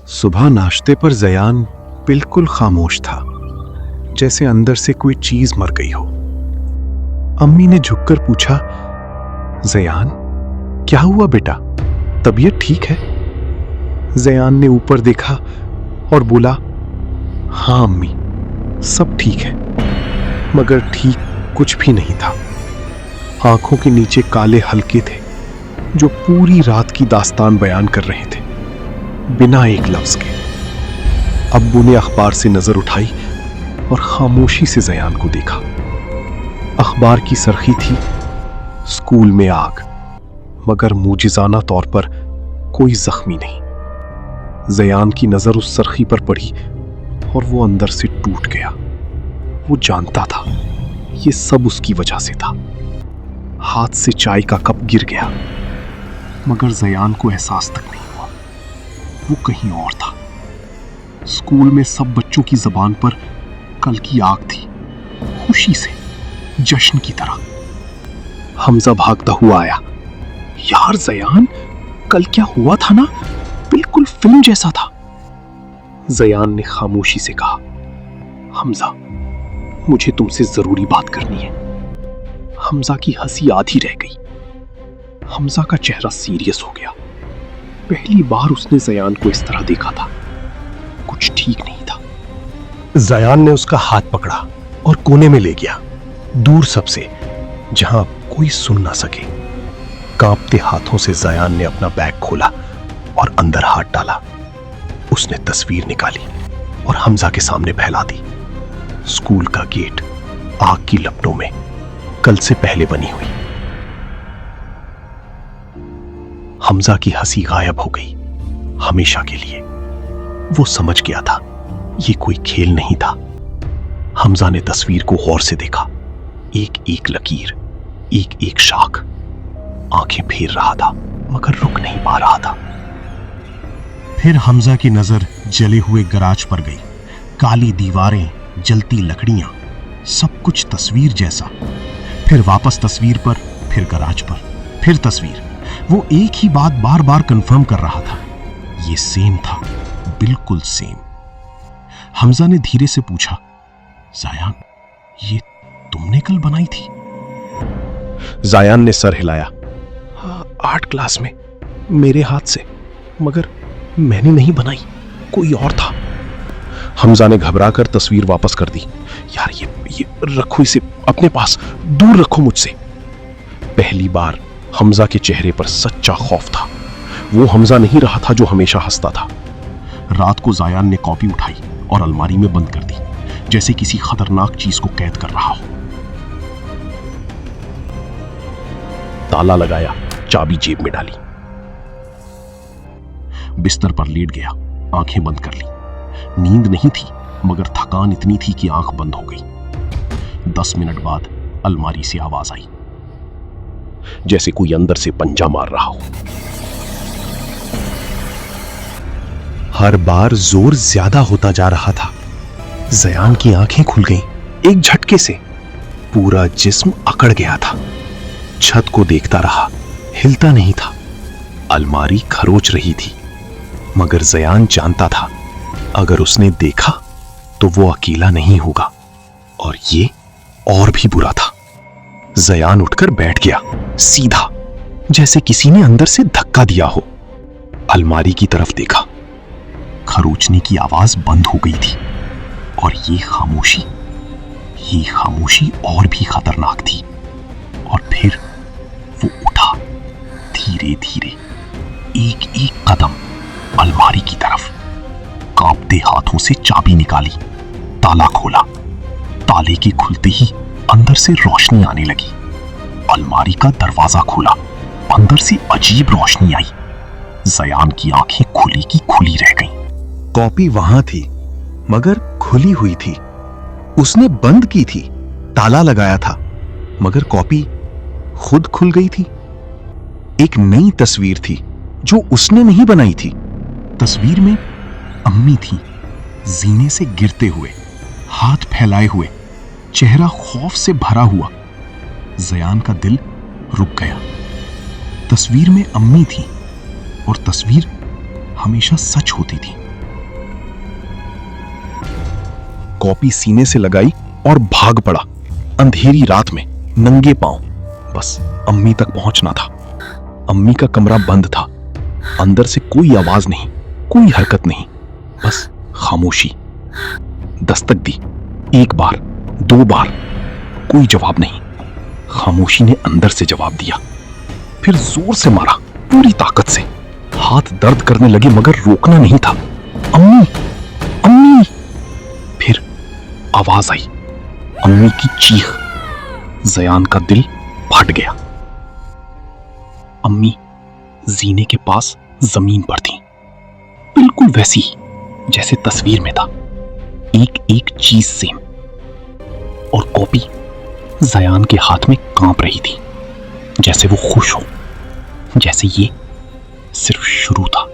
सुबह नाश्ते पर जयान बिल्कुल खामोश था, जैसे अंदर से कोई चीज मर गई हो। अम्मी ने झुककर पूछा, जयान क्या हुआ बेटा, तबीयत ठीक है? जयान ने ऊपर देखा और बोला, हाँ अम्मी, सब ठीक है। मगर ठीक कुछ भी नहीं था। आंखों के नीचे काले हल्के थे जो पूरी रात की दास्तान बयान कर रहे थे, बिना एक लफ्ज के। अब्बू ने अखबार से नजर उठाई और खामोशी से जयान को देखा। अखबार की सरखी थी, स्कूल में आग, मगर मुजिजाना तौर पर कोई जख्मी नहीं। जयान की नजर उस सरखी पर पड़ी और वो अंदर से टूट गया। वो जानता था ये सब उसकी वजह से था। हाथ से चाय का कप गिर गया, मगर जयान को एहसास तक नहीं हुआ। वो कहीं और था। स्कूल में सब बच्चों की जबान पर कल की आग थी, खुशी से, जश्न की तरह। हमजा भागता हुआ आया। यार जयान, कल क्या हुआ था ना, बिल्कुल फिल्म जैसा था। जयान ने खामोशी से कहा, हमजा मुझे तुमसे जरूरी बात करनी है। हमजा की हंसी आधी रह गई। हमजा का चेहरा सीरियस हो गया। पहली बार उसने जयान को इस तरह देखा था। कुछ ठीक नहीं था। जयान ने उसका हाथ पकड़ा और कोने में ले गया, दूर सबसे, जहां कोई सुन ना सके। कांपते हाथों से जयान ने अपना बैग खोला और अंदर हाथ डाला। उसने तस्वीर निकाली और हमजा के सामने फैला दी। स्कूल का गेट आग की लपटों में, कल से पहले बनी हुई। हमजा की हंसी गायब हो गई, हमेशा के लिए। वो समझ गया था ये कोई खेल नहीं था। हमजा ने तस्वीर को गौर से देखा। एक एक लकीर, एक एक शाख। आंखें फेर रहा था मगर रुक नहीं पा रहा था। फिर हमजा की नजर जले हुए गराज पर गई। काली दीवारें, जलती लकड़ियां, सब कुछ तस्वीर जैसा। फिर वापस तस्वीर पर, फिर गराज पर, फिर तस्वीर। वो एक ही बात बार बार कंफर्म कर रहा था, ये सेम था, बिल्कुल सेम। हमजा ने धीरे से पूछा, जायान, ये तुमने कल बनाई थी? जायान ने सर हिलाया। आर्ट क्लास में, मेरे हाथ से, मगर मैंने नहीं बनाई, कोई और था। हमजा ने घबराकर तस्वीर वापस कर दी। यार ये रखो इसे अपने पास, दूर रखो मुझसे। पहली बार हमजा के चेहरे पर सच्चा खौफ था। वो हमजा नहीं रहा था जो हमेशा हंसता था। रात को जायान ने कॉपी उठाई और अलमारी में बंद कर दी, जैसे किसी खतरनाक चीज को कैद कर रहा हो। ताला लगाया, चाबी जेब में डाली। बिस्तर पर लेट गया, आंखें बंद कर ली। नींद नहीं थी, मगर थकान इतनी थी कि आंख बंद हो गई। 10 मिनट बाद अलमारी से आवाज आई, जैसे कोई अंदर से पंजा मार रहा हो। हर बार जोर ज्यादा होता जा रहा था। जयान की आंखें खुल गईं एक झटके से। पूरा जिस्म अकड़ गया था। छत को देखता रहा, हिलता नहीं था। अलमारी खरोच रही थी, मगर जयान जानता था अगर उसने देखा तो वो अकेला नहीं होगा। और ये और भी बुरा था। जयान उठकर बैठ गया, सीधा, जैसे किसी ने अंदर से धक्का दिया हो। अलमारी की तरफ देखा। खरोचने की आवाज बंद हो गई थी। और ये खामोशी और भी खतरनाक थी। और फिर वो उठा, धीरे धीरे, एक एक कदम अलमारी की तरफ। कांपते हाथों से चाबी निकाली, ताला खोला। ताले के खुलते ही अंदर से रोशनी आने लगी। अलमारी का दरवाजा खोला, अंदर से अजीब रोशनी आई। जयान की आंखें खुली की खुली रह गईं। कॉपी वहां थी, मगर खुली हुई थी। उसने बंद की थी, ताला लगाया था, मगर कॉपी खुद खुल गई थी। एक नई तस्वीर थी जो उसने नहीं बनाई थी। तस्वीर में अम्मी थी, जीने से गिरते हुए, हाथ फैलाए हुए, चेहरा खौफ से भरा हुआ। जयान का दिल रुक गया। तस्वीर में अम्मी थी और तस्वीर हमेशा सच होती थी। कॉपी सीने से लगाई और भाग पड़ा। अंधेरी रात में नंगे पांव बस अम्मी तक पहुंचना था। अम्मी का कमरा बंद था। अंदर से कोई आवाज नहीं, कोई हरकत नहीं, बस खामोशी। दस्तक दी, एक बार, 2 बार, कोई जवाब नहीं। खामोशी ने अंदर से जवाब दिया, फिर जोर से मारा, पूरी ताकत से। हाथ दर्द करने लगे मगर रोकना नहीं था। अम्मी, अम्मी। फिर आवाज आई, अम्मी की चीख। जयान का दिल फट गया। अम्मी जीने के पास जमीन पर थी, बिल्कुल वैसी ही जैसे तस्वीर में था। एक एक चीज सेम। और कॉपी जयान के हाथ में कांप रही थी, जैसे वो खुश हो, जैसे ये सिर्फ शुरू था।